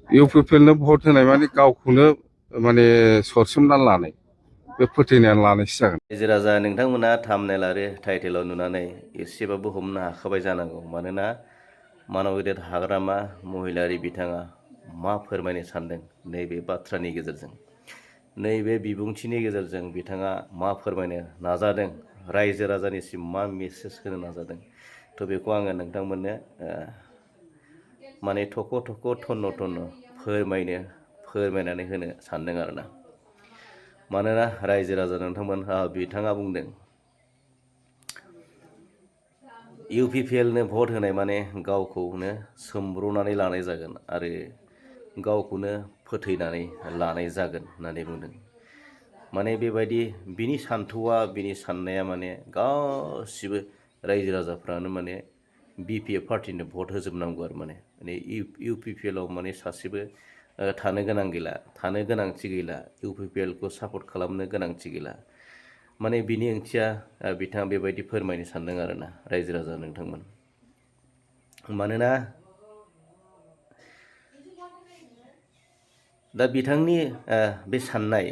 UPPLनो भट होनाय माने गावखौनो माने सरसोमना लानाय बे फोथायनानै लानायसो जागोन। रायजो राजा नोंथांमोना थामनेल आरो टाइटेलाव नुनानै एसेबाबो हमनो हाखाबाय जानांगौ। मानोना मानब गेदेर हाग्रामा महिलारि बिथाङा मा फोरमायनो सानदों नैबे बाथ्रानि गेजेरजों, नैबे बिबुंथिनि गेजेरजों बिथाङा मा फोरमायनो नाजादों, रायजो राजानिसिम मा मेसेज होनो नाजादों, थ' बेखौ आङो नोंथांमोननो माने थख' थख' थन्न' थन्न' फोरमायनानै होनो सानदों आरोना। मानोना रायजो राजा नोंथांमोनहा बिथाङा बुंदों UPPLनो भट होनाय माने गावखौनो सोमब्र'नानै लानाय जागोन आरो गावखौनो फोथैनानै लानाय जागोन होननानै बुंदों। माने बेबायदि बिनि सान्थौआ, बिनि साननाया माने गासिबो रायजो राजाफ्रानो माने BPF पार्टिनो भट होजोबनांगौ आरो माने UPPLआव माने सासेबो थानो गोनां गैला, थानो गोनांथि गैला, UPPLखौ सापर्ट खालामनो गोनांथि गैला। माने बिनि ओंथिया बिथाङा बेबायदि फोरमायनो सानदों आरोना रायजो राजा नोंथांमोन। मानोना दा बिथांनि बे साननाय,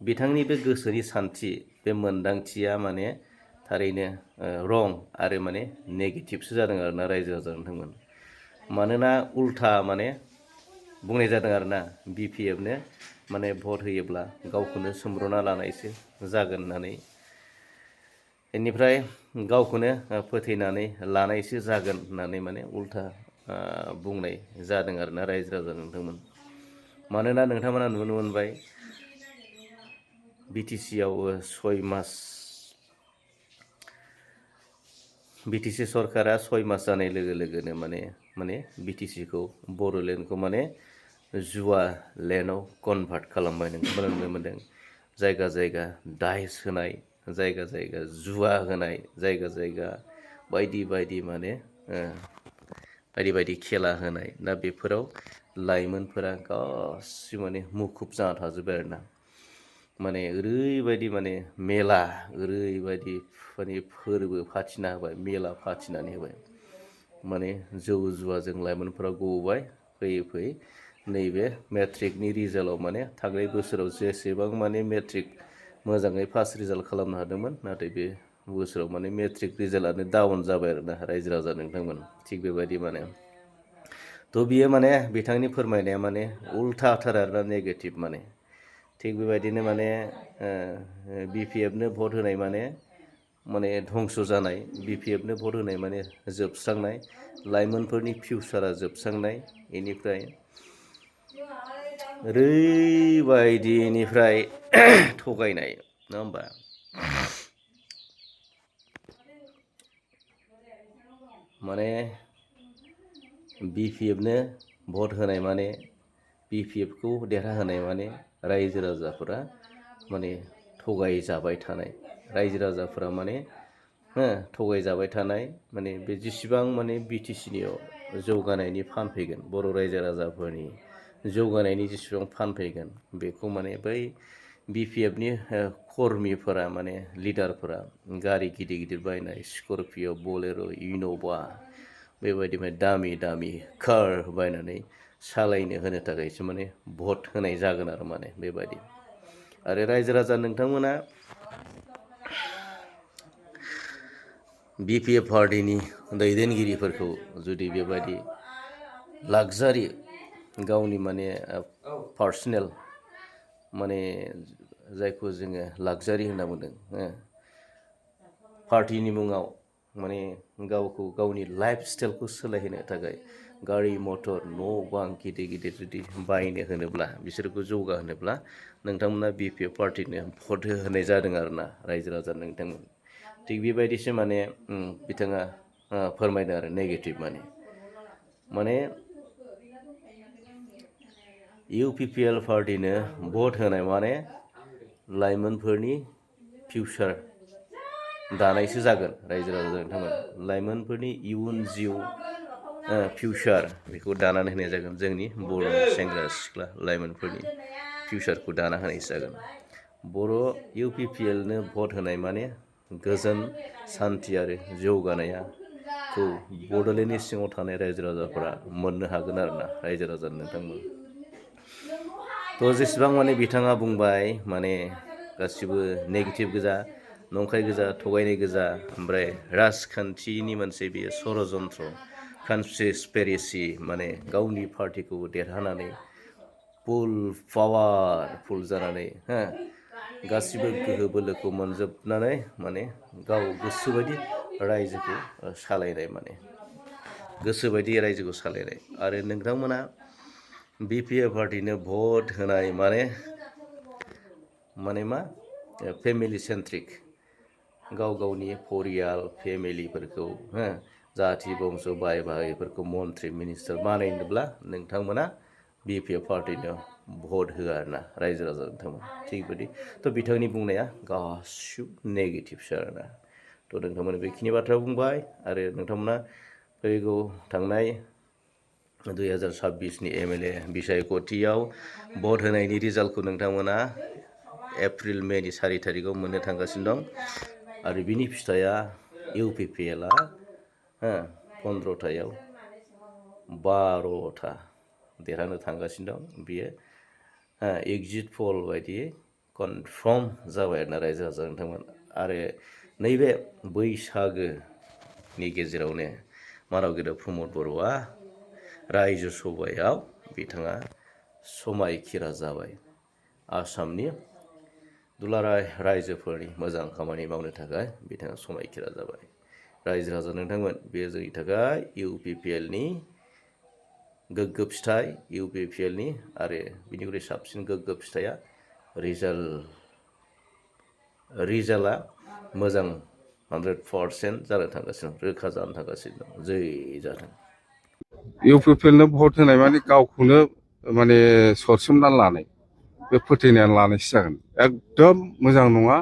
बिथांनि बे गोसोनि सान्थि, बे मोन्दांथिया माने थारैनो रं आरो माने नेगेटिभसो जादों आरोना रायजो राजा नोंथांमोन। मानोना उल्था माने बुंनाय जादों आरोना BPFनो माने भट होयोब्ला गावखौनो सोमब्र'ना लानायसो जागोन होननानै, बेनिफ्राय गावखौनो फोथैनानै लानायसो जागोन होननानै माने उल्था बुंनाय जादों आरोना रायजो राजा नोंथांमोन। मानोना नोंथांमोना नुनो मोनबाय BTCआव 6 मास BTC सरकारा 6 मास जानाय लोगो लोगोनो माने BTCखौ बड'लेण्डखौ माने जुवा लेण्डआव कनभार्ट खालामबाय। नोंथांमोना नुनो मोनदों जायगा जायगा दाइस होनाय, जायगा जायगा जुवा होनाय, जायगा जायगा बायदि बायदि माने बायदि बायदि खेला होनाय। दा बेफोराव लाइमोनफोरा गासिबो माने मुखुब जाना थाजोब्बाय आरोना। माने ओरैबायदि माने मेला, ओरैबायदि माने फोरबो फाथिना होबाय, मेला फाथिनानै होबाय। माने जौ जुवाजों लाइमोनफोरा गबोबाय, फैयै फैयै नैबे मेट्रिकनि रिजाल्टआव माने थांनाय बोसोराव जेसेबां माने मेट्रिक मोजाङै पास रिजाल्ट खालामनो हादोंमोन, नाथाय बे बोसोराव माने मेट्रिक रिजाल्टआनो डाउन जाबाय आरोना रायजो राजा नोंथांमोन। थिग बेबायदि माने थ' बियो माने बिथांनि फोरमायनाया माने उल्थाथार आरोना नेगेटिभ माने। थिग बेबायदिनो माने BPFनो भट होनाय माने धंस' जानाय, BPFनो भट होनाय माने जोबस्रांनाय, लाइमोनफोरनि फिउचारा जोबस्रांनाय, बेनिफ्राय ओरैबायदिनिफ्राय थगायनाय, नङा होमबा? माने BPFनो भट होनाय माने BPFखौ देरहाहोनाय माने रायजो राजाफोरा माने थगायजाबाय थानाय, रायजो राजाफोरा माने थगायजाबाय थानाय। माने बे जेसेबां माने BTCनियाव जौगानायनि फान्ड फैगोन, बर' रायजो राजाफोरनि जौगानायनि जेसेबां फान्ड फैगोन, बेखौ माने बै BPFनि कर्मिफोरा माने लिडारफोरा गारि गिदिर गिदिर बायनाय, स्करपिय', बलेर', इन'भा बेबायदि दामि दामि कार बायनानै सालायनो होनो थाखायसो माने भट होनाय जागोन आरो माने बेबायदि। आरो रायजो राजा नोंथांमोना BPF पार्टिनि दैदेनगिरिफोरखौ जुदि बेबायदि लाक्जारि गावनि माने पार्सनेल माने जायखौ जोङो लाक्जारि होनना बुंदों, पार्टिनि मुङाव माने गावखौ गावनि लाइफ स्टाइलखौ सोलायहोनो थाखाय गारि मटर न' बां गिदिर गिदिर जुदि बायनो होनोब्ला, बिसोरखौ जौगाहोनोब्ला नोंथांमोना BPF पार्टिनो भट होनाय जादों आरोना रायजो राजा नोंथांमोन। थिग बेबायदिसो माने बिथाङा फोरमायदों आरो नेगेटिभ माने UPPL पार्टिनो भट होनाय माने लाइमोनफोरनि फिउचार दानायसो जागोन रायजो राजा नोंथांमोन। लाइमोनफोरनि इयुन जिउ फिउचार बेखौ दानानै होनाय जागोन। जोंनि बर' सेंग्रा सिख्ला लाइमोनफोरनि फिउचारखौ दाना होनायसो जागोन। बर' UPPLनो भट होनाय माने गोजोन, सान्थि आरो जौगानाया बड'लेण्डनि सिङाव थानाय रायजो राजाफोरा मोननो हागोन आरोना रायजो राजा नोंथांमोन। थ' जेसेबां माने बिथाङा बुंबाय माने गासिबो नेगेटिभ गोजा, नंखाय गोजा, थगायनाय गोजा, ओमफ्राय राजखान्थिनि मोनसे बेयो षड़यन्त्र कनस्पिरेसि माने गावनि पार्टिखौ देरहानानै फुल पावारफुल जानानै गासिबो गोहो बोलोखौ मोनजोबनानै माने गाव गोसोबायदि रायजोखौ सालायनाय माने गोसोबायदि रायजोखौ सालायनाय आरो नोंथांमोना बिपिएफ पार्टिनो भट होनाय माने मा फेमिलि सेन्ट्रिक गाव गावनि परियाल फेमिलिफोरखौ जाथि बंस' बाय बाहागिफोरखौ मन्त्रि मिनिस्टार बानायनोब्ला नोंथांमोना बिपिएफ पार्टिनो भट होआ आरोना रायजो राजा नोंथांमोना थिग बिदि थ' बिथांनि बुंनाया गासिबो नेगेटिभसो आरोना थ' नोंथांमोना बेखिनि बाथ्रा बुंबाय आरो नोंथांमोना फैगौ थांनाय 2026नि एमएलए बिसायख'थियाव भट होनायनि रिजाल्टखौ नोंथांमोना एप्रिल मेनि 4 थारिखआव मोननो थांगासिनो दं आरो बिनि फिथाइया इउपिपिएलआ 15थायाव 12था देरहानो थांगासिनो दं बियो एग्जिट पल बायदियै कनफार्म जाबाय आरोना रायजो राजा नोंथांमोन आरो नैबे बैसागोनि गेजेरावनो मानाव गेदेर प्रमद बर'आ रायजो सभायाव बिथाङा समायखिरा जाबाय आसामनि दुलाराय रायजोफोरनि मोजां खामानि मावनो थाखाय बिथाङा समायखिरा जाबाय रायजो राजा नोंथांमोन बेयो जोंनि थाखाय इउपिपिएलनि गोग्गो फिथाइ इउपिपिएलनि आरो बिनिख्रुइ साबसिन गोग्गो फिथाइया रिजाल्टआ मोजां 100% जानो थांगासिनो दं रोखा जानो थांगासिनो दं जै जाथों। इउपिपिएलनो भट होनाय माने गावखौनो माने सरसोमना लानाय बे फोथायनानै लानायसो जागोन एकदम मोजां नङा।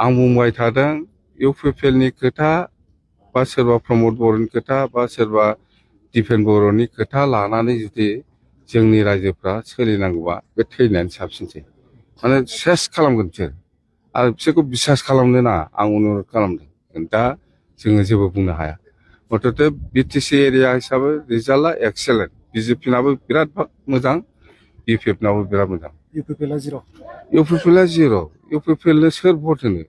आं बुंबाय थादों इउपिपिएलनि खोथा बा सोरबा प्रमद बर'नि खोथा बा सोरबा दिपेन बर'नि खोथा लानानै जुदि जोंनि रायजोफ्रा सोलिनांगौबा बे थैनायानो साबसिनसै माने सेस खालामगोन बिसोर आरो बिसोरखौ बिसास खालामनो नाङा आं अनुरद खालामदों दा जोङो जेबो बुंनो हाया मथथे बिटिसि एरिया हिसाबै रिजाल्टआ एक्सेलेन्ट बिजेपिनाबो बिराद मोजां बिपिएफनाबो बिराद मोजां इउपिपिएलआ जिर' इउपिपिएलनो सोर भट होनो